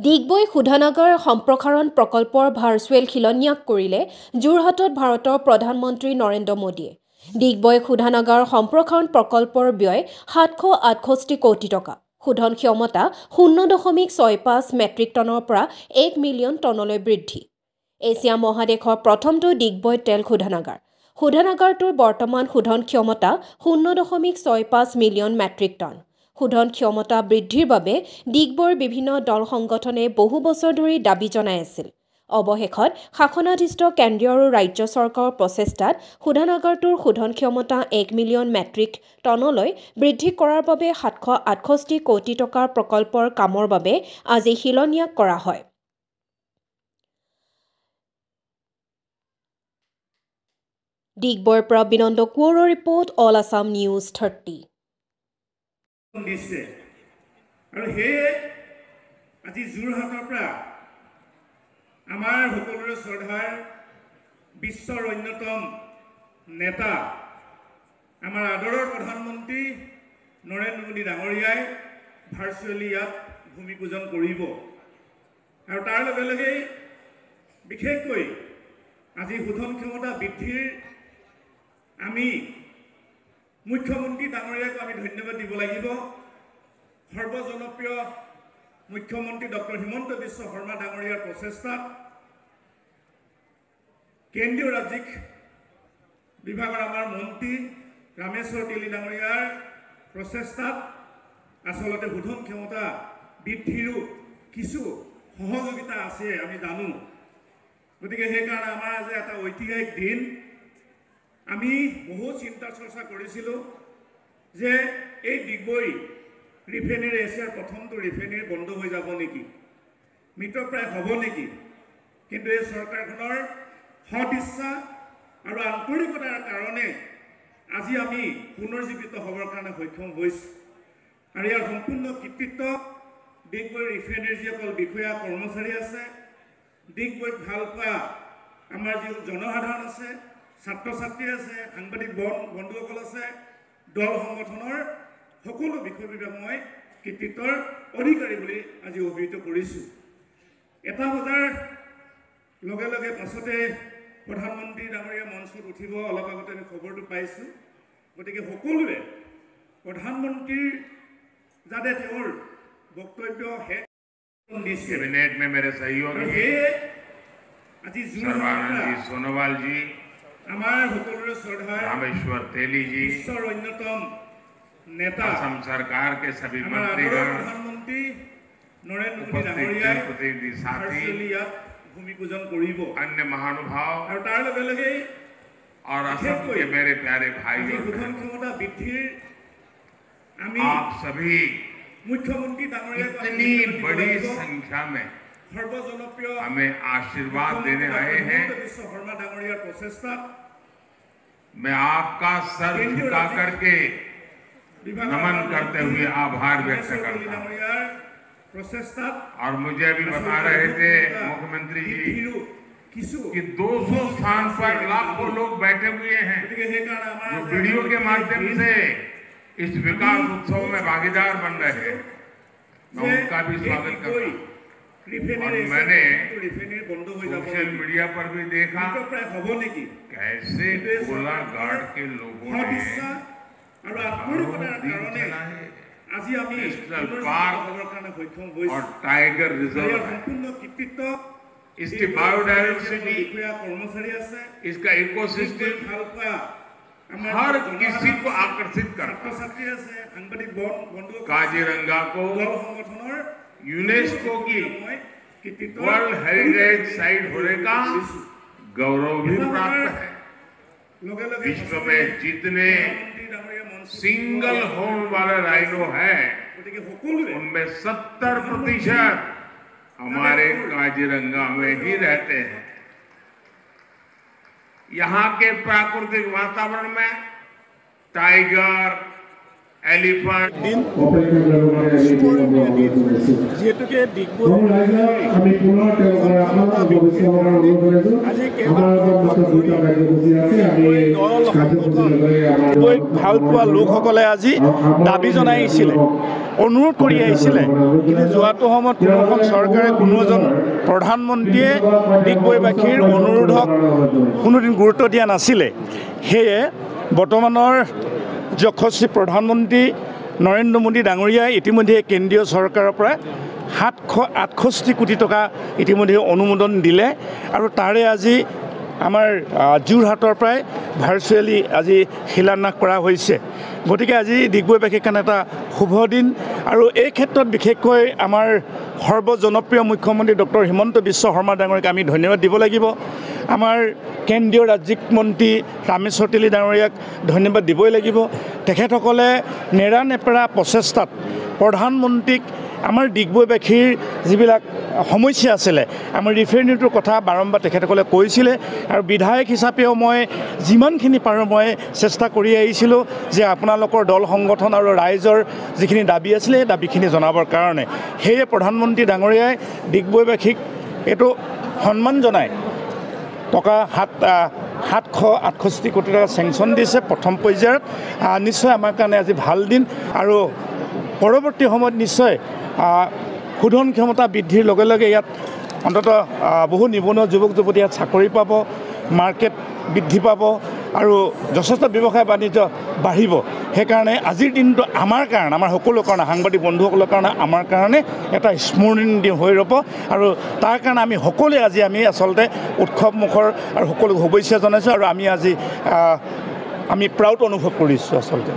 ডিগবৈ শোধনাগাৰ সম্প্ৰসাৰণ প্ৰকল্পৰ ভাৰ্চুৱেল শিলান্যাস কৰিলে যোৰহাটত ভাৰতৰ প্ৰধানমন্ত্ৰী নৰেন্দ্ৰ মোদীয়ে। ডিগবৈ শোধনাগাৰ সম্প্ৰসাৰণ প্ৰকল্পৰ ব্যয় ৭৬৮ কোটি টকা। শোধন ক্ষমতা ০.৬৫ মেট্ৰিক টনৰ পৰা ১ মিলিয়ন টনলৈ বৃদ্ধি। এছিয়া মহাদেশৰ প্ৰথমটো ডিগবৈ তেল শোধনাগাৰ। শোধনাগাৰটোৰ বৰ্তমান শোধন ক্ষমতা ০.৬৫ মিলিয়ন মেট্ৰিক টন। শোধন ক্ষমতা বৃদ্ধিৰ বাবে ডিগবৈৰ বিভিন্ন দল সংগঠনে বহু বছৰ ধৰি দাবী জনাই আছিল। অৱশেষত শাসনাধিষ্ঠ কেন্দ্ৰীয় আৰু ৰাজ্য চৰকাৰৰ প্ৰচেষ্টাত শোধনাগাৰটোৰ শোধন ক্ষমতা ১ মিলিয়ন মেট্ৰিক টনলৈ বৃদ্ধি কৰাৰ বাবে ৭৬৮ কোটি টকাৰ প্ৰকল্পৰ কামৰ বাবে আজি শিলান্যাস কৰা হয়। ডিগবৈৰ পৰা বিনন্দ কোঁৱৰৰ ৰিপৰ্ট, অল আছাম নিউজ 30। আৰু সেয়ে আজি যোৰহাটৰ পৰা আমাৰ সকলোৰে শ্ৰদ্ধাৰ বিশ্বৰ অন্যতম নেতা আমাৰ আদৰৰ প্ৰধানমন্ত্ৰী নৰেন্দ্ৰ মোদী ডাঙৰীয়াই ভাৰ্চুৱেলি ইয়াত ভূমি পূজন কৰিব। আৰু তাৰ লগে লগে বিশেষকৈ আজি শোধন ক্ষমতা বৃদ্ধিৰ আমি মুখ্যমন্ত্ৰী ডাঙৰীয়াক আমি ধন্যবাদ দিব লাগিব। সৰ্বজনপ্ৰিয় মুখ্যমন্ত্ৰী ডক্টৰ হিমন্ত বিশ্ব শৰ্মা ডাঙৰীয়াৰ প্ৰচেষ্টাত কেন্দ্ৰীয় ৰাজ্যিক বিভাগৰ আমাৰ মন্ত্ৰী ৰামেশ্বৰ তেলী ডাঙৰীয়াৰ প্ৰচেষ্টাত আচলতে শোধন ক্ষমতা বৃদ্ধিৰো কিছু সহযোগিতা আছে আমি জানো। গতিকে সেইকাৰণে আমাৰ আজি এটা ঐতিহাসিক দিন। আমি বহু চিন্তা চৰ্চা কৰিছিলোঁ যে এই ডিগবৈ ৰিফাইনেৰী এছিয়াৰ প্ৰথমটো ৰিফাইনেৰী বন্ধ হৈ যাব নেকি, মৃতপ্ৰায় হ'ব নেকি। কিন্তু এই চৰকাৰখনৰ সৎ ইচ্ছা আৰু আন্তৰিকতাৰ কাৰণে আজি আমি পুনৰ্জীৱিত হ'বৰ কাৰণে সক্ষম হৈছোঁ। আৰু ইয়াৰ সম্পূৰ্ণ কৃতিত্ব ডিগবৈ ৰিফাইনেৰীৰ যিসকল বিষয়া কৰ্মচাৰী আছে, ডিগবৈত ভাল পোৱা আমাৰ যি জনসাধাৰণ আছে, ছাত্ৰ ছাত্ৰী আছে, সাংবাদিক বন্ধুসকল আছে, দল সংগঠনৰ সকলো বিষয়বিধ মই কৃতিত্বৰ অধিকাৰী বুলি আজি অভিহিত কৰিছোঁ। ১টা বজাৰ লগে লগে পাছতে প্ৰধানমন্ত্ৰী ডাঙৰীয়া মঞ্চত উঠিব, অলপ আগতে আমি খবৰটো পাইছোঁ। গতিকে সকলোৱে প্ৰধানমন্ত্ৰীৰ যাতে তেওঁৰ বক্তব্য শেষ দিছে। আজি सोनोवाल जी, আমাৰ সকলোৰে শ্ৰদ্ধাৰ रामेश्वर तेली जी, বিশ্বৰ অন্যতম नेता असम सरकार के सभी मंत्रीगण, प्रधानमंत्री नरेंद्र मोदी डाঙৰীয়াই साथी भूमि पूजन करिब, अन्य महानुभाव और तार लगे लगे और असम के मेरे प्यारे भाई शोधन क्षमता बृद्धिर आप सभी मुख्यमंत्री डाঙৰীয়া इतनी बड़ी संख्या में सर्वजनप्रिय हमें आशीर्वाद देने आए हैं। विश्व शर्मा डाঙৰীয়াৰ प्रचेष्टा मैं आपका सर झुका करके नमन करते हुए आभार व्यक्त करता हूं। और मुझे अभी बता रहे थे मुख्यमंत्री जी कि 200 स्थान पर लाखों लोग बैठे हुए हैं जो वीडियो के माध्यम से इस विकास उत्सव में भागीदार बन रहे हैं। मैं उनका भी स्वागत करता हूं। और मैंने सोशल मीडिया पर भी देखा कैसे गोलाघाट के लोगों ने और टाइगर रिजर्व इसकी बायोडाइवर्सिटी, इसका इकोसिस्टम हर किसी को आकर्षित करता है। काजीरंगा को यूनेस्को की वर्ल्ड हेरिटेज साइट होने का गौरव भी प्राप्त है। विश्व में जितने सिंगल हॉर्न वाले राइनो है उनमें 70% हमारे काजीरंगा में ही रहते हैं। यहाँ के प्राकृतिक वातावरण में टाइगर, एलिफेंट যিহেতুকে ডিগবৈ ভাল পোৱা লোকসকলে আজি দাবী জনাইছিলে অনুৰোধ কৰি আহিছিলে, কিন্তু যোৱাটো সময়ত কোনোখন চৰকাৰে কোনো এজন প্ৰধানমন্ত্ৰীয়ে ডিগবৈবাসীৰ অনুৰোধক কোনোদিন গুৰুত্ব দিয়া নাছিলে। সেয়ে বৰ্তমানৰ যশস্বী প্ৰধানমন্ত্ৰী নৰেন্দ্ৰ মোদী ডাঙৰীয়াই ইতিমধ্যে কেন্দ্ৰীয় চৰকাৰৰ পৰা 768 কোটি টকা ইতিমধ্যে অনুমোদন দিলে আৰু তাৰে আজি আমাৰ যোৰহাটৰ পৰাই ভাৰ্চুৱেলি আজি শিলান্যাস কৰা হৈছে। গতিকে আজি ডিগবৈবাসীৰ কাৰণে এটা শুভ দিন আৰু এই ক্ষেত্ৰত বিশেষকৈ আমাৰ সৰ্বজনপ্ৰিয় মুখ্যমন্ত্ৰী ডক্টৰ হিমন্ত বিশ্ব শৰ্মা ডাঙৰীয়াক আমি ধন্যবাদ দিব লাগিব। আমাৰ কেন্দ্ৰীয় ৰাজ্যিক মন্ত্ৰী ৰামেশ্বৰ তেলী ডাঙৰীয়াক ধন্যবাদ দিবই লাগিব। তেখেতসকলে নেৰানেপেৰা প্ৰচেষ্টাত প্ৰধানমন্ত্ৰীক আমাৰ ডিগবৈবাসীৰ যিবিলাক সমস্যা আছিলে, আমাৰ ৰিফাইনেৰীটোৰ কথা বাৰম্বাৰ তেখেতসকলে কৈছিলে আৰু বিধায়ক হিচাপেও মই যিমানখিনি পাৰোঁ মই চেষ্টা কৰি আহিছিলোঁ যে আপোনালোকৰ দল সংগঠন আৰু ৰাইজৰ যিখিনি দাবী আছিলে সেই দাবীখিনি জনাবৰ কাৰণে। সেয়ে প্ৰধানমন্ত্ৰী ডাঙৰীয়াই ডিগবৈবাসীক এইটো সন্মান জনাই টকা 768 কোটি টকা চেংচন দিছে প্ৰথম পৰ্যায়ত। নিশ্চয় আমাৰ কাৰণে আজি ভাল দিন আৰু পৰৱৰ্তী সময়ত নিশ্চয় শোধন ক্ষমতা বৃদ্ধিৰ লগে লগে ইয়াত অন্ততঃ বহু নিবনুৱা যুৱক যুৱতী ইয়াত চাকৰি পাব, মাৰ্কেট বৃদ্ধি পাব আৰু যথেষ্ট ব্যৱসায় বাণিজ্য বাঢ়িব। সেইকাৰণে আজিৰ দিনটো আমাৰ কাৰণে, আমাৰ সকলোৰ কাৰণে, সাংবাদিক বন্ধুসকলৰ কাৰণে আমাৰ কাৰণে এটা স্মৰণীয় দিন হৈ ৰ'ব আৰু তাৰ কাৰণে আমি সকলোৱে আজি আচলতে উৎসৱমুখৰ আৰু সকলোকে শুভেচ্ছা জনাইছোঁ আৰু আমি প্ৰাউড অনুভৱ কৰিছোঁ আচলতে।